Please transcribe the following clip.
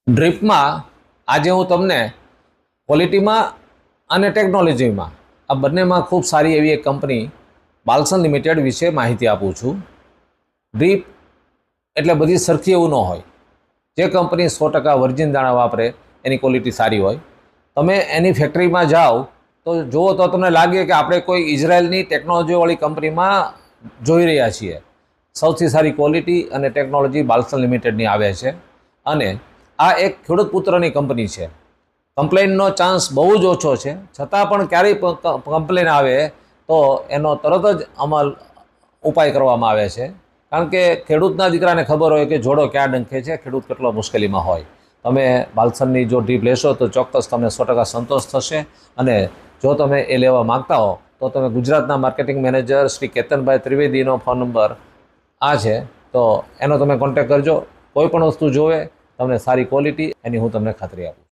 ડ્રીપમાં આજે હું તમને ક્વોલિટીમાં અને ટેકનોલોજીમાં આ બંનેમાં ખૂબ સારી એવી એક કંપની બાલસન લિમિટેડ વિશે માહિતી આપું છું. ડ્રીપ એટલે બધી સરખી એવું ન હોય. જે કંપની 100% વર્જિન દાણા વાપરે એની ક્વોલિટી સારી હોય. તમે એની ફેક્ટરીમાં જાઓ તો જુઓ તો તમને લાગે કે આપણે કોઈ ઇઝરાયલની ટેકનોલોજીવાળી કંપનીમાં જોઈ રહ્યા છીએ. સૌથી સારી ક્વોલિટી અને ટેકનોલોજી બાલસન લિમિટેડની આવે છે અને આ એક ખેડૂત પુત્રની કંપની છે. કમ્પ્લેનનો ચાન્સ બહુ જ ઓછો છે, છતાં પણ ક્યારેય કમ્પ્લેન આવે તો એનો તરત જ ઉપાય કરવામાં આવે છે. કારણ કે ખેડૂતના દીકરાને ખબર હોય કે જોડો ક્યાં ડંખે છે, ખેડૂત કેટલો મુશ્કેલીમાં હોય. તમે બાલસનની જો ડ્રીપ લેશો તો ચોક્કસ તમને 100% સંતોષ થશે. અને જો તમે એ લેવા માગતા હો તો તમે ગુજરાતના માર્કેટિંગ મેનેજર શ્રી કેતનભાઈ ત્રિવેદીનો ફોન નંબર આ છે, તો એનો તમે કોન્ટેક્ટ કરજો. કોઈ પણ વસ્તુ જોવે તમને સારી ક્વોલિટી એની હું તમને ખાતરી આપું.